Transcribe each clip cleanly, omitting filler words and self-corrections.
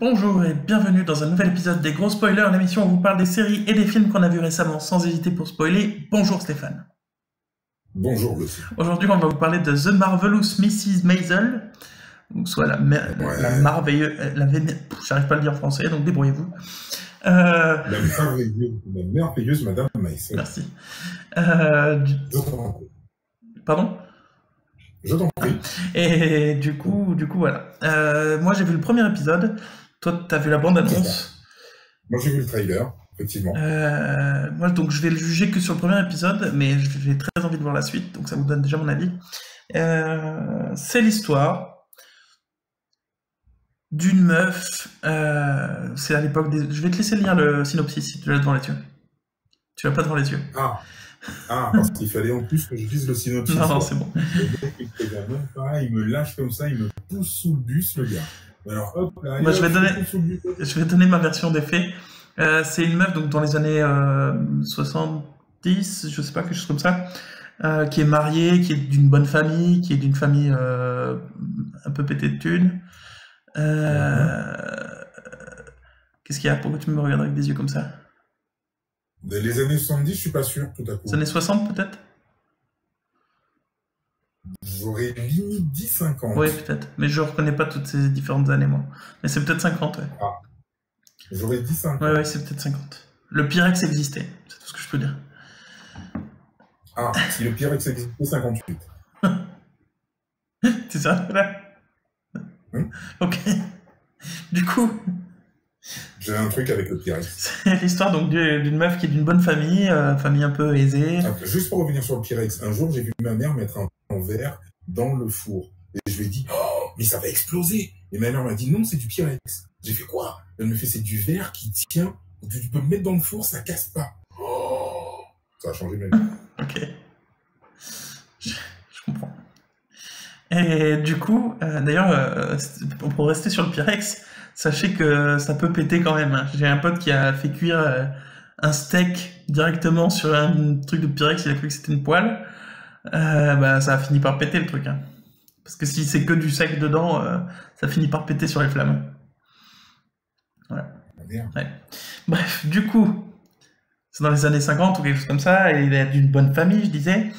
Bonjour et bienvenue dans un nouvel épisode des Gros Spoilers, l'émission où on vous parle des séries et des films qu'on a vus récemment sans hésiter pour spoiler. Bonjour Stéphane. Bonjour Lucie. Aujourd'hui on va vous parler de The Marvelous Mrs. Maisel, ou soit la merveilleuse... j'arrive pas à le dire en français, donc débrouillez-vous. La merveilleuse Madame Maisel. Merci. Je t'en prie. Pardon? Je t'en prie. Et du coup voilà. Moi j'ai vu le premier épisode, toi t'as vu la bande-annonce. Moi j'ai vu le trailer, effectivement. Moi donc je vais le juger que sur le premier épisode, mais j'ai très envie de voir la suite, donc ça vous donne déjà mon avis. C'est l'histoire d'une meuf, c'est à l'époque des... Je vais te laisser lire le synopsis si tu l'as devant les yeux. Tu l'as pas devant les yeux. Parce qu'il fallait en plus que je dise le synopsis. Non, c'est bon. Le mec, il prévient même pas, il me lâche comme ça, il me pousse sous le bus, le gars. Alors hop là, moi, je vais donner ma version des faits. C'est une meuf donc dans les années 70, je sais pas, quelque chose comme ça, qui est mariée, qui est d'une bonne famille, qui est d'une famille un peu pétée de thunes. Qu'est-ce qu'il y a? Pourquoi tu me regardes avec des yeux comme ça? Les années 70, je suis pas sûr, tout à coup. Les années 60 peut-être? J'aurais limite dit 50. Oui, peut-être. Mais je reconnais pas toutes ces différentes années, moi. Mais c'est peut-être 50, ouais. J'aurais dit 50. Ouais, c'est peut-être 50. Le Pyrex existait, c'est tout ce que je peux dire. Si le Pyrex existait, 58. C'est ça, là? Ok. Du coup... J'ai un truc avec le Pyrex. C'est l'histoire donc d'une meuf qui est d'une bonne famille, famille un peu aisée. Juste pour revenir sur le Pyrex, un jour j'ai vu ma mère mettre un verre dans le four. Et je lui ai dit, oh, mais ça va exploser. Et ma mère m'a dit, non, c'est du Pyrex. J'ai fait quoi? Elle me fait, c'est du verre qui tient. Tu peux me mettre dans le four, ça casse pas. Oh, ça a changé ma vie. Ok. Je comprends. Et du coup, d'ailleurs, pour rester sur le Pyrex, sachez que ça peut péter quand même. Hein. J'ai un pote qui a fait cuire un steak directement sur un truc de Pyrex, il a cru que c'était une poêle. Ça a fini par péter le truc. Hein. Parce que si c'est que du sec dedans, ça finit par péter sur les flammes. Voilà. Ouais. Bref, du coup, c'est dans les années 50 ou quelque chose comme ça, et il est d'une bonne famille, je disais.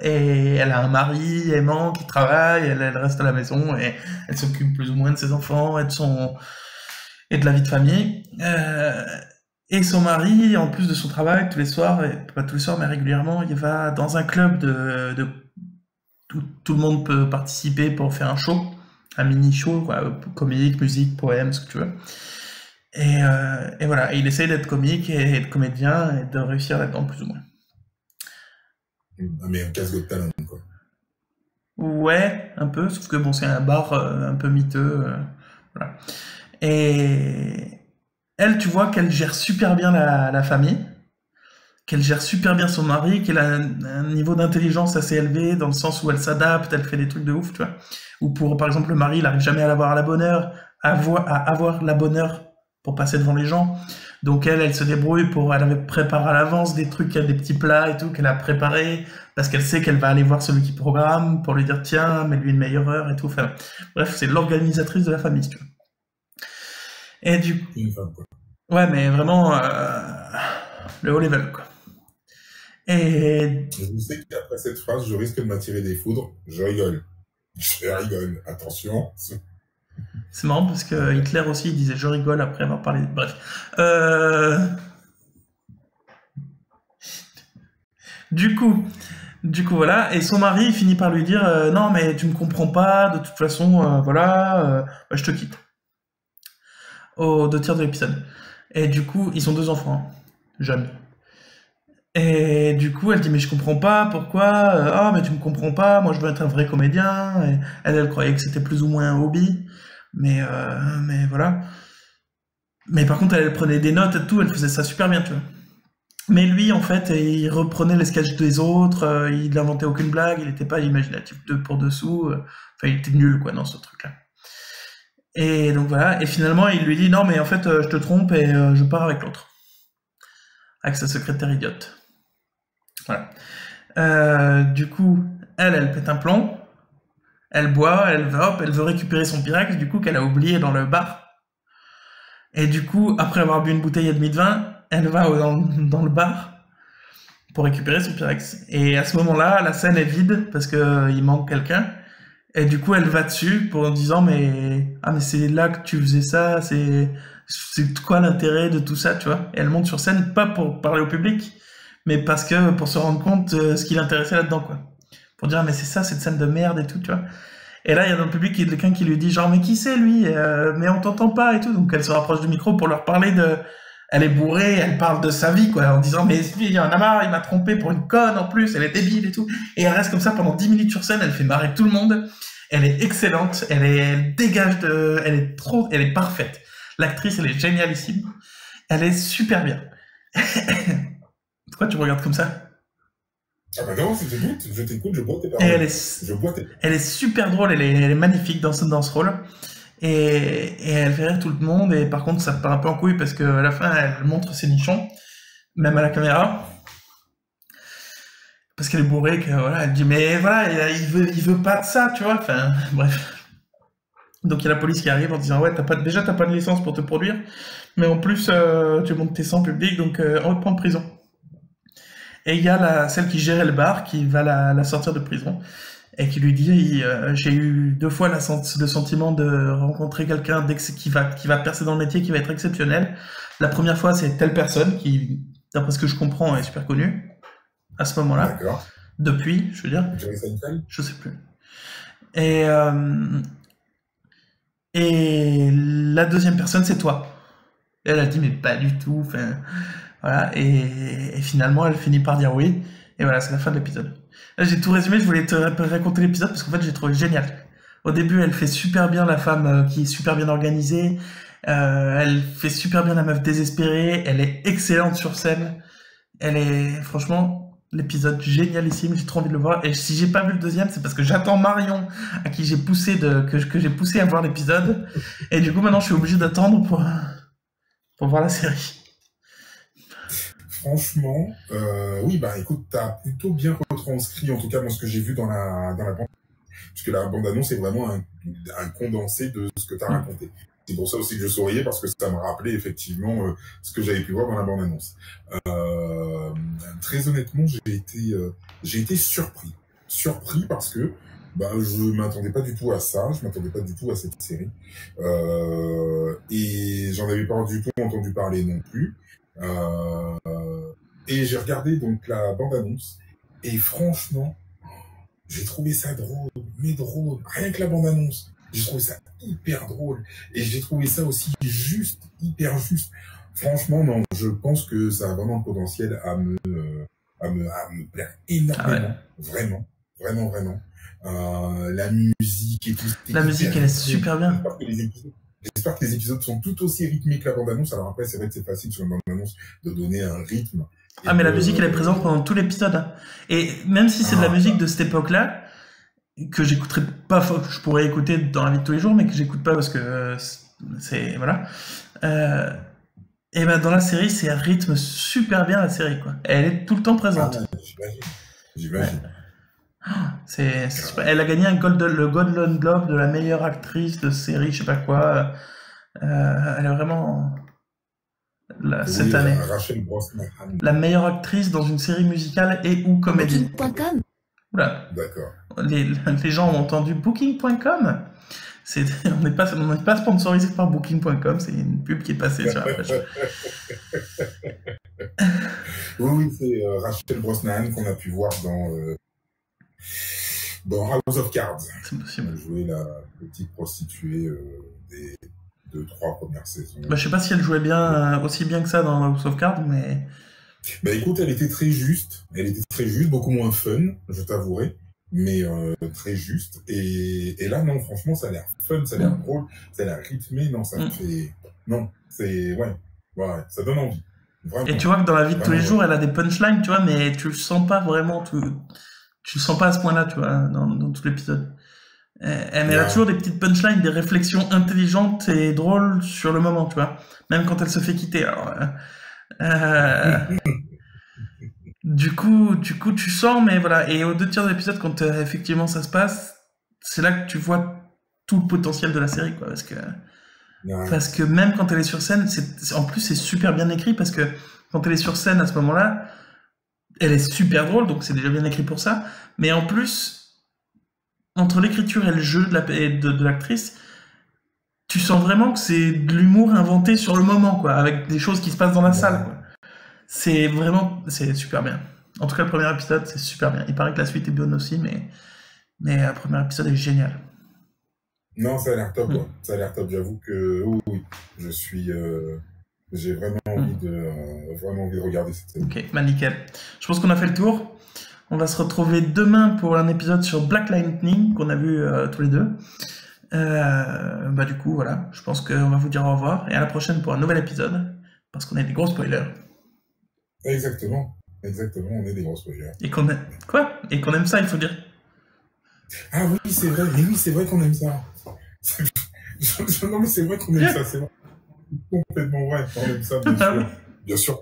Et elle a un mari aimant qui travaille, elle reste à la maison et elle s'occupe plus ou moins de ses enfants et de la vie de famille. Et son mari, en plus de son travail, tous les soirs, pas tous les soirs, mais régulièrement, il va dans un club où tout le monde peut participer pour faire un show, un mini-show, quoi, comique, musique, poème, ce que tu veux. Et voilà, et il essaye d'être comique et de comédien et de réussir là-dedans, plus ou moins. Mais un casse de talent, quoi. Ouais, un peu, sauf que bon, c'est un bar un peu miteux. Voilà. Et elle, tu vois qu'elle gère super bien la famille, qu'elle gère super bien son mari, qu'elle a un niveau d'intelligence assez élevé, dans le sens où elle s'adapte, elle fait des trucs de ouf, tu vois. Ou pour, par exemple, le mari, il n'arrive jamais à l'avoir à la bonne heure, à avoir la bonne heure pour passer devant les gens. Donc elle se débrouille elle avait préparé à l'avance des trucs, des petits plats et tout qu'elle a préparé parce qu'elle sait qu'elle va aller voir celui qui programme pour lui dire tiens, mets-lui une meilleure heure et tout. Enfin, bref, c'est l'organisatrice de la famille, si tu veux. Et du coup... Une femme, quoi. Ouais, mais vraiment le haut level, quoi. Et... Je sais qu'après cette phrase, je risque de m'attirer des foudres. Je rigole. Attention. C'est marrant parce que Hitler aussi, il disait « je rigole » après avoir parlé... Bref. Du coup, voilà. Et son mari, il finit par lui dire « non, mais tu me comprends pas, de toute façon, je te quitte. » Aux 2 tiers de l'épisode. Et du coup, ils ont 2 enfants, jeunes. Et du coup, elle dit « mais je comprends pas, pourquoi mais tu me comprends pas, moi je veux être un vrai comédien. » Et elle croyait que c'était plus ou moins un hobby. Mais voilà. Mais par contre, elle prenait des notes et tout, elle faisait ça super bien, tu vois. Mais lui, en fait, il reprenait les sketchs des autres, il n'inventait aucune blague, il n'était pas imaginatif pour dessous. Enfin, il était nul, quoi, dans ce truc-là. Et donc voilà, et finalement, il lui dit « non, mais en fait, je te trompe et je pars avec l'autre. » Avec sa secrétaire idiote. Voilà. Du coup, elle pète un plomb. Elle boit, elle veut récupérer son Pyrex, du coup, qu'elle a oublié dans le bar. Et du coup, après avoir bu une bouteille et demie de vin, elle va dans le bar pour récupérer son Pyrex. Et à ce moment-là, la scène est vide parce que il manque quelqu'un. Et du coup, elle va dessus pour en disant mais c'est là que tu faisais ça, c'est quoi l'intérêt de tout ça, tu vois? Et elle monte sur scène pas pour parler au public, mais parce que pour se rendre compte ce qui l'intéressait là-dedans, quoi. Pour dire mais c'est ça cette scène de merde et tout, tu vois. Et là, il y a dans le public quelqu'un qui lui dit genre mais qui c'est lui? Mais on t'entend pas et tout. Donc elle se rapproche du micro pour leur parler de. Elle est bourrée, elle parle de sa vie, quoi, en disant mais lui, il en a marre, il m'a trompé pour une conne en plus, elle est débile et tout. Et elle reste comme ça pendant 10 minutes sur scène, elle fait marrer tout le monde. Elle est excellente, elle dégage de, elle est parfaite. L'actrice, elle est génialissime. Elle est super bien. Pourquoi tu me regardes comme ça? Ah bah non, je t'écoute, je bois tes Et paroles. elle est super drôle, elle est magnifique dans ce rôle. Et elle fait rire tout le monde, et par contre, ça part un peu en couille parce qu'à la fin, elle montre ses nichons, même à la caméra. Parce qu'elle est bourrée, que voilà, elle dit, mais voilà, il veut pas de ça, tu vois, enfin, bref. Donc il y a la police qui arrive en disant, ouais, t'as pas de licence pour te produire, mais en plus, tu montes tes sangs publics, donc on va te prendre en prison. Et il y a celle qui gérait le bar qui va la sortir de prison et qui lui dit j'ai eu 2 fois le sentiment de rencontrer quelqu'un qui va percer dans le métier, qui va être exceptionnel. La première fois, c'est telle personne qui, d'après ce que je comprends, est super connue à ce moment-là. D'accord. Depuis, je veux dire. Je sais plus. Et la deuxième personne, c'est toi. Et elle a dit mais pas du tout. Enfin, voilà. Et finalement, elle finit par dire oui. Et voilà, c'est la fin de l'épisode. Là, j'ai tout résumé. Je voulais te raconter l'épisode parce qu'en fait, j'ai trouvé génial. Au début, elle fait super bien la femme qui est super bien organisée. Elle fait super bien la meuf désespérée. Elle est excellente sur scène. Elle est, franchement, l'épisode génialissime. J'ai trop envie de le voir. Et si j'ai pas vu le deuxième, c'est parce que j'attends Marion, à qui j'ai poussé que j'ai poussé à voir l'épisode. Et du coup, maintenant, je suis obligé d'attendre pour voir la série. Franchement, oui, bah écoute, t'as plutôt bien retranscrit, en tout cas, moi, ce que j'ai vu dans la bande, puisque la bande-annonce est vraiment un condensé de ce que t'as raconté. C'est pour ça aussi que je souriais, parce que ça me rappelait effectivement ce que j'avais pu voir dans la bande-annonce. Très honnêtement, j'ai été surpris. Surpris parce que bah, je m'attendais pas du tout à ça, je m'attendais pas du tout à cette série. Et j'en avais pas du tout entendu parler non plus. Et j'ai regardé donc la bande-annonce, et franchement, j'ai trouvé ça drôle, mais drôle, rien que la bande-annonce. J'ai trouvé ça hyper drôle, et j'ai trouvé ça aussi juste, hyper juste. Franchement, non, je pense que ça a vraiment le potentiel à me plaire énormément, vraiment, vraiment, vraiment. La musique et tout. La musique, elle est super bien. J'espère que les épisodes sont tout aussi rythmés que la bande-annonce. Alors après, c'est vrai que c'est facile sur une bande-annonce de donner un rythme. Ah, mais la musique, elle est présente pendant tout l'épisode. Hein. Et même si c'est de la musique de cette époque-là, que j'écouterai pas, je pourrais écouter dans la vie de tous les jours, mais que j'écoute pas parce que c'est, voilà. Et ben dans la série, c'est un rythme super bien, la série, quoi. Elle est tout le temps présente. Ah, j'imagine. C'est super. Elle a gagné le Golden Globe de la meilleure actrice de série, je sais pas quoi. Elle est vraiment cette année. Rachel Brosnahan. La meilleure actrice dans une série musicale et ou comédie. Booking.com. Oula. D'accord. Les gens ont entendu Booking.com. On n'est pas sponsorisé par Booking.com, c'est une pub qui est passée sur la page. Oui, c'est Rachel Brosnahan qu'on a pu voir dans House of Cards. C'est possible. Elle jouait la petite prostituée des 2-3 premières saisons. Bah, je sais pas si elle jouait bien, aussi bien que ça dans House of Cards, mais... Bah écoute, elle était très juste, beaucoup moins fun, je t'avouerai, mais très juste. Et là, non, franchement, ça a l'air fun, ça a l'air drôle, ça a l'air rythmé, non, ça me fait... Non, c'est... Ouais, ça donne envie. Vraiment. Et tu vois que dans la vie de tous les jours, elle a des punchlines, tu vois, mais tu le sens pas vraiment, tu le sens pas à ce point-là, tu vois, dans tout l'épisode. Elle a toujours des petites punchlines, des réflexions intelligentes et drôles sur le moment, tu vois. Même quand elle se fait quitter. Alors, du coup, tu sens, mais voilà. Et aux 2 tiers de l'épisode, quand effectivement ça se passe, c'est là que tu vois tout le potentiel de la série, quoi, Ouais. parce que même quand elle est sur scène, en plus c'est super bien écrit parce que quand elle est sur scène à ce moment-là, elle est super drôle, donc c'est déjà bien écrit pour ça. Mais en plus, entre l'écriture et le jeu de l'actrice, tu sens vraiment que c'est de l'humour inventé sur le moment, quoi, avec des choses qui se passent dans la salle, quoi. C'est super bien. En tout cas, le premier épisode, c'est super bien. Il paraît que la suite est bonne aussi, mais le premier épisode est génial. Non, ça a l'air top, Mm. ouais. Ça a l'air top. J'avoue que oui, je suis, j'ai vraiment envie de regarder cette série. Ok, bah nickel. Je pense qu'on a fait le tour. On va se retrouver demain pour un épisode sur Black Lightning qu'on a vu tous les deux. Bah du coup, voilà. Je pense qu'on va vous dire au revoir et à la prochaine pour un nouvel épisode parce qu'on est des gros spoilers. Exactement. Exactement, on est des gros spoilers. Et qu'on aime... Quoi? Et qu'on aime ça, il faut dire. Ah oui, c'est vrai. Et oui, c'est vrai qu'on aime ça. Non, mais c'est vrai qu'on aime ça. C'est vrai. Complètement vrai. On aime ça, bien sûr. Bien sûr.